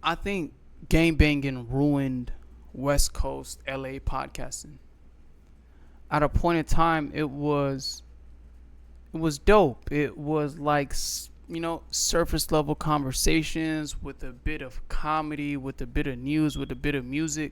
I think Bangin ruined West Coast LA podcasting. At a point in time, it was dope. It was like, surface level conversations with a bit of comedy, with a bit of news, with a bit of music,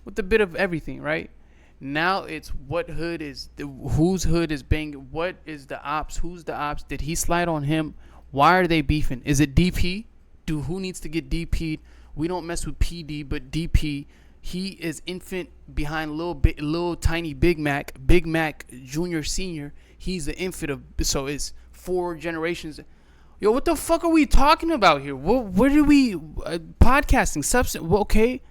with a bit of everything, right? Now it's whose hood is banging, what is the ops, who's the ops, did he slide on him, why are they beefing, is it DP, who needs to get DP'd, we don't mess with PD but DP, he is infant behind little tiny Big Mac Junior Senior, he's the infant of, so it's 4 generations. Yo, what the fuck are we talking about here? Where do we podcasting substance? Well, okay.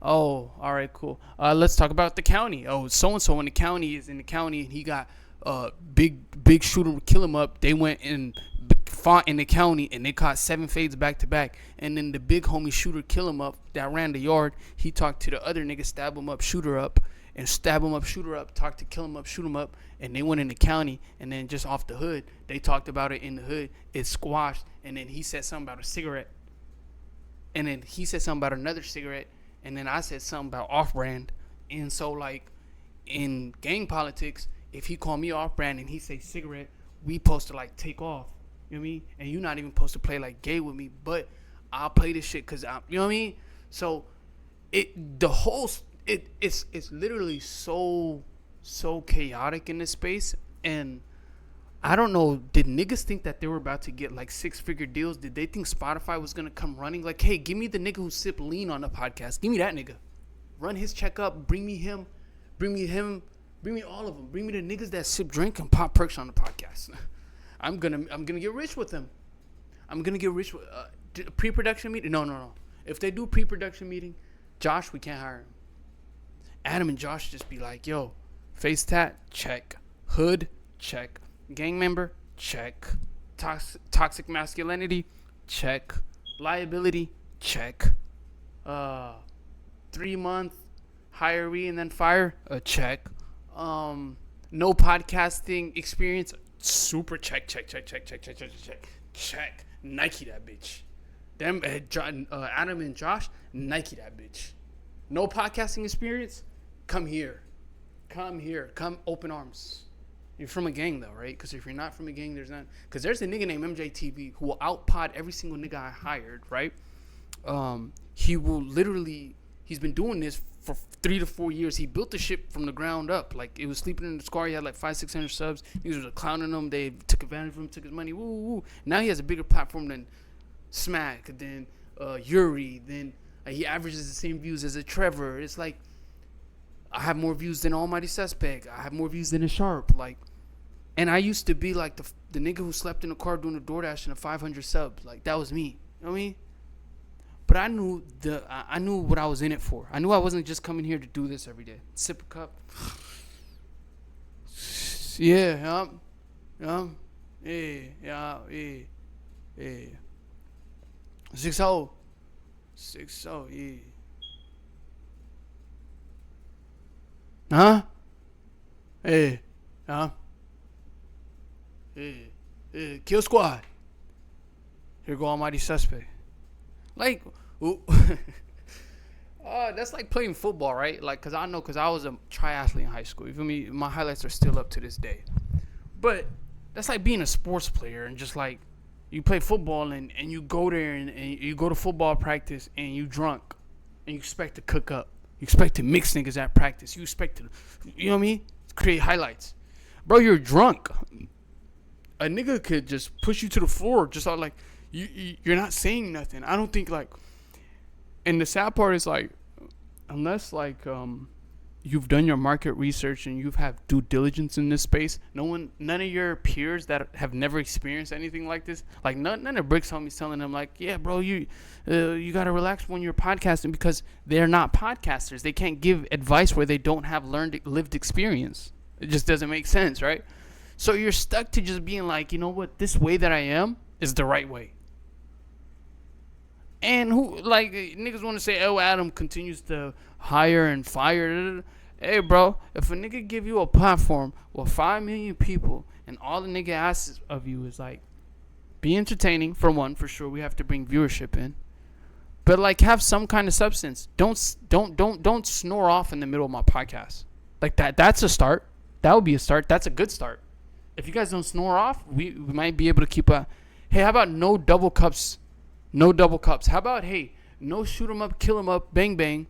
Oh, all right, cool. Let's talk about the county. Oh, so and so in the county is in the county, and he got big shooter kill him up. They went and fought in the county, and they caught 7 fades back to back. And then the big homie shooter kill him up that ran the yard. He talked to the other nigga, stab him up, shooter up, and stab him up, shooter up. Talked to kill him up, shoot him up, and they went in the county. And then just off the hood, they talked about it in the hood. It squashed, and then he said something about a cigarette, and then he said something about another cigarette. And then I said something about off-brand. And so, like, in gang politics, if he call me off-brand and he say cigarette, we supposed to, like, take off. You know what I mean? And you not even supposed to play, like, gay with me. But I'll play this shit because I'm, you know what I mean? So, it's literally so chaotic in this space. And I don't know, did niggas think that they were about to get like 6-figure deals? Did they think Spotify was going to come running? Like, hey, give me the nigga who sip lean on the podcast. Give me that nigga. Run his check up. Bring me him. Bring me all of them. Bring me the niggas that sip drink and pop perks on the podcast. I'm gonna get rich with them. I'm going to get rich with pre-production meeting. No. If they do pre-production meeting, Josh, we can't hire him. Adam and Josh just be like, yo, face tat, check. Hood, check. Gang member, check. Toxic masculinity, check. Liability, check. 3-month hiree and then fire, check. No podcasting experience, super check. Nike that bitch. Them Adam and Josh, Nike that bitch. No podcasting experience, come here. Come open arms. You're from a gang, though, right? Because if you're not from a gang, there's not. Because there's a nigga named MJTV who will outpod every single nigga I hired, right? He will literally. He's been doing this for 3 to 4 years. He built the shit from the ground up. Like, it was sleeping in the scar. He had like 500-600 subs. He was clowning him. They took advantage of him, took his money. Woo. Now he has a bigger platform than Smack, than Yuri. Then he averages the same views as a Trevor. It's like, I have more views than Almighty Suspect. I have more views than a Sharp. Like, and I used to be like the nigga who slept in the car doing the DoorDash and the 500 subs. Like, that was me. You know what I mean? But I knew what I was in it for. I knew I wasn't just coming here to do this every day. Sip a cup. Yeah. 6-0. 6-0, yeah. Huh? Hey. Huh? Hey. Kill squad. Here go Almighty Suspect. Like, that's like playing football, right? Like, cause I was a triathlete in high school. You feel me? My highlights are still up to this day. But that's like being a sports player and just like, you play football and you go there and you go to football practice and you drunk and you expect to cook up. You expect to mix niggas at practice. You expect to, you know what I mean? Create highlights. Bro, you're drunk. A nigga could just push you to the floor just like, you're not saying nothing. I don't think like, and the sad part is like, unless like you've done your market research and you've had due diligence in this space, none of your peers that have never experienced anything like this, like none of Brick's homies telling them like, yeah, bro, you gotta relax when you're podcasting, because they're not podcasters. They can't give advice where they don't have lived experience. It just doesn't make sense, right? So you're stuck to just being like, you know what, this way that I am is the right way. And who, like, niggas want to say, oh, Adam continues to hire and fire. Hey, bro, if a nigga give you a platform with 5 million people and all the nigga asks of you is, like, be entertaining, for one, for sure. We have to bring viewership in. but like have some kind of substance. Don't snore off in the middle of my podcast. Like that's a start. That would be a start. That's a good start. If you guys don't snore off, we might be able to keep a. Hey, how about no double cups? No double cups. How about, hey, no shoot 'em up, kill 'em up, bang bang,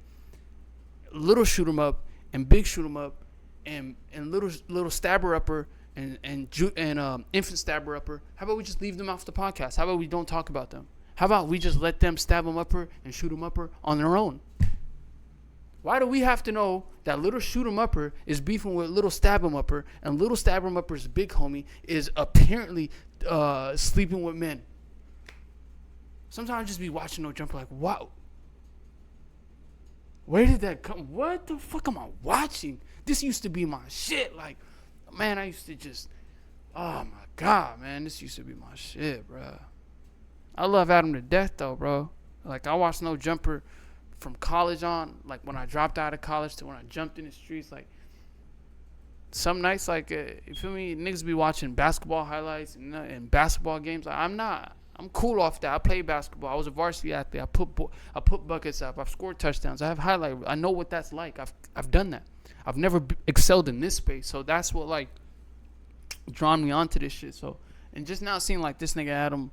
little shoot 'em up and big shoot 'em up, and little stabber upper and infant stabber upper. How about we just leave them off the podcast? How about we don't talk about them? How about we just let them stab 'em upper and shoot 'em upper on their own? Why do we have to know that little shoot 'em upper is beefing with little stab 'em upper, and little stab 'em upper's big homie is apparently sleeping with men? Sometimes I just be watching No Jumper like, wow. Where did that come? What the fuck am I watching? This used to be my shit. Like, man, I used to just, oh my God, man, this used to be my shit, bro. I love Adam to death, though, bro. Like, I watched No Jumper from college on, like, when I dropped out of college to when I jumped in the streets. Like, some nights, like, you feel me? Niggas be watching basketball highlights and basketball games. Like, I'm not. I'm cool off that. I played basketball. I was a varsity athlete. I put buckets up. I've scored touchdowns. I have highlight. I know what that's like. I've done that. I've never excelled in this space. So that's what, like, drawn me onto this shit. So, and just now seeing, like, this nigga Adam,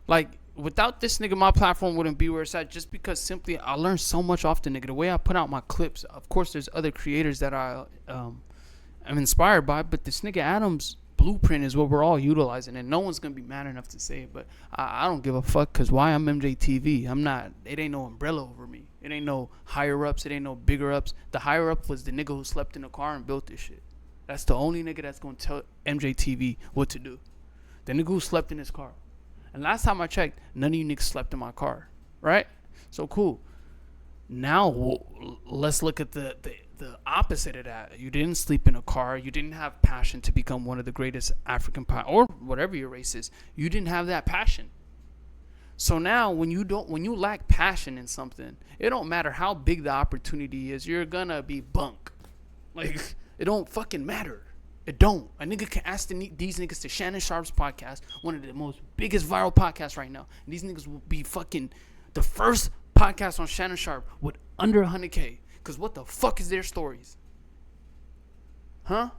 like, without this nigga, my platform wouldn't be where it's at, just because simply I learned so much off the nigga. The way I put out my clips, of course, there's other creators that I'm inspired by, but this nigga Adam's blueprint is what we're all utilizing, and no one's gonna be mad enough to say it. But I don't give a fuck, because why? I'm MJTV. I'm not. It ain't no umbrella over me. It ain't no higher ups. It ain't no bigger ups. The higher up was the nigga who slept in the car and built this shit. That's the only nigga that's gonna tell MJTV what to do. The nigga who slept in his car. And last time I checked, none of you niggas slept in my car, right? So cool. Now let's look at the opposite of that. You didn't sleep in a car. You didn't have passion to become one of the greatest African or whatever your race is. You didn't have that passion. So now when you lack passion in something, it don't matter how big the opportunity is, you're gonna be bunk. Like, it don't fucking matter. It don't. A nigga can ask these niggas to Shannon Sharp's podcast, one of the most biggest viral podcasts right now. And these niggas will be fucking the first podcast on Shannon Sharp with under 100K. Because what the fuck is their stories? Huh?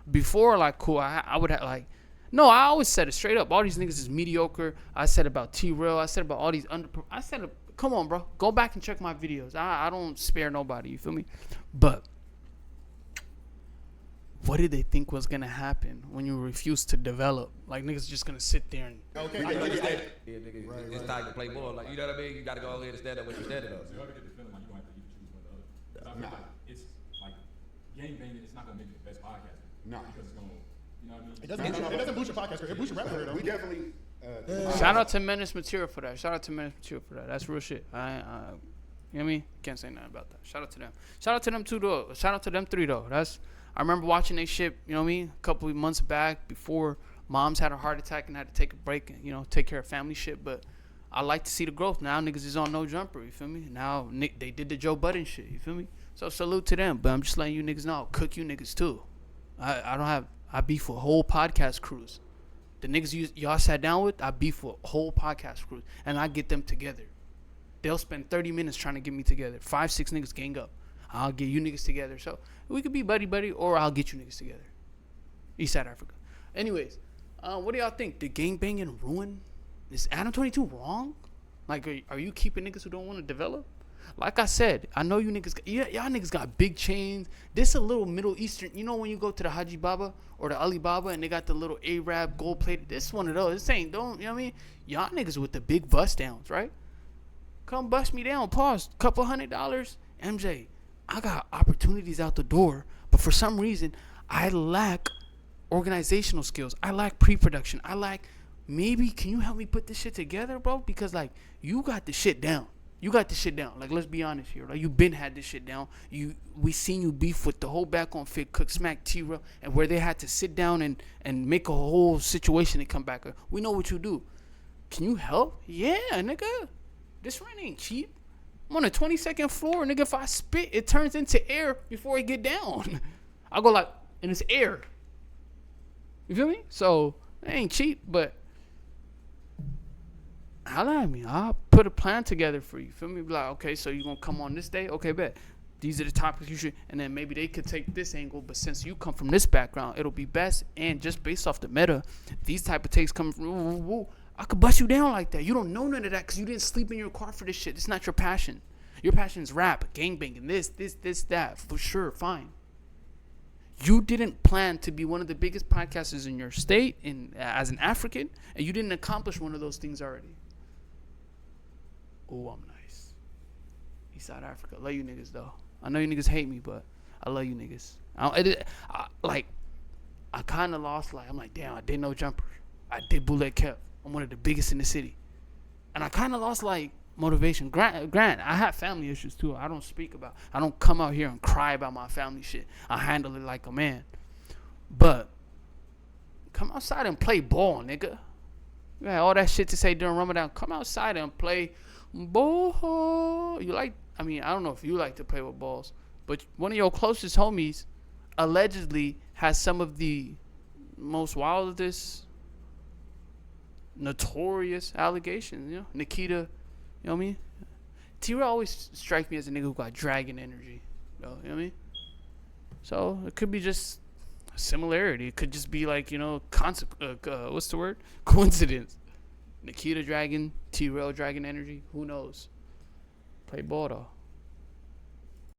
Before, like, cool, I would have, like, no, I always said it straight up. All these niggas is mediocre. I said about T-Real. I said about all these I said, come on, bro. Go back and check my videos. I don't spare nobody. You feel me? But what did they think was going to happen when you refuse to develop? Like, niggas just going to sit there and... Okay, I understand. Yeah, nigga, right, it's time to play ball. Like, you know what I mean? You got to go ahead and stand up what you standing on. So you get the feeling like you're going to have to either choose one or the other. I feel like it's like, gang banging, it's not going to make you the best podcaster. No. Because it's going to, you know what I mean? It doesn't boost your podcast career. It boosts your rap career, though. We definitely... Shout out to Menace Material for that. Shout out to Menace Material for that. That's real shit. You know what I mean? Can't say nothing about that. Shout out to them. Shout out to them too, though. Shout out to them three, though. I remember watching they shit, you know what I mean, a couple of months back before Mom's had a heart attack and had to take a break and, you know, take care of family shit. But I like to see the growth. Now niggas is on No Jumper, you feel me? Now they did the Joe Budden shit, you feel me? So salute to them. But I'm just letting you niggas know, I'll cook you niggas too. I beef with whole podcast crews. The niggas y'all sat down with, I beef with whole podcast crews. And I get them together. They'll spend 30 minutes trying to get me together. 5-6 niggas gang up. I'll get you niggas together. So we could be buddy, or I'll get you niggas together. Eastside Africa. Anyways, what do y'all think? Did gang banging ruin? Is Adam 22 wrong? Like, are you keeping niggas who don't want to develop? Like I said, I know you niggas, y'all niggas got big chains. This a little Middle Eastern. You know when you go to the Haji Baba or the Ali Baba and they got the little Arab gold plated. This one of those. This ain't, don't, you know what I mean? Y'all niggas with the big bust downs, right? Come bust me down. Pause. Couple $100. MJ, I got opportunities out the door, but for some reason, I lack organizational skills. I lack pre-production. I lack, maybe, can you help me put this shit together, bro? Because, like, you got the shit down. You got the shit down. Like, let's be honest here. Like, you been had this shit down. We seen you beef with the whole back on Figg, Cook, Smack, T-Real, and where they had to sit down and make a whole situation and come back. We know what you do. Can you help? Yeah, nigga. This rent ain't cheap. I'm on a 22nd floor, nigga. If I spit, it turns into air before it get down. I go like, and it's air. You feel me? So, it ain't cheap, but holla at me. I'll put a plan together for you. Feel me? Be like, okay, so you gonna come on this day? Okay, bet. These are the topics you should, and then maybe they could take this angle, but since you come from this background, it'll be best. And just based off the meta, these type of takes coming from, I could bust you down like that. You don't know none of that because you didn't sleep in your car for this shit. It's not your passion. Your passion is rap, gangbanging, this, that, for sure, fine. You didn't plan to be one of the biggest podcasters in your state as an African, and you didn't accomplish one of those things already. Oh, I'm nice. Eastside Africa. Love you niggas, though. I know you niggas hate me, but I love you niggas. I kind of lost, I'm like, damn, I did no jumper. I did bootleg kept. I'm one of the biggest in the city. And I kind of lost, motivation. Grant, I have family issues, too. I don't come out here and cry about my family shit. I handle it like a man. But come outside and play ball, nigga. You had all that shit to say during Ramadan. Come outside and play ball. I don't know if you like to play with balls, but one of your closest homies allegedly has some of the most wildest, notorious allegations. Nikita, you know what I mean? T-Rail always strikes me as a nigga who got dragon energy. You know what I mean? So it could be just a similarity. It could just be what's the word? Coincidence. Nikita dragon, T-Rail dragon energy. Who knows? Play ball though.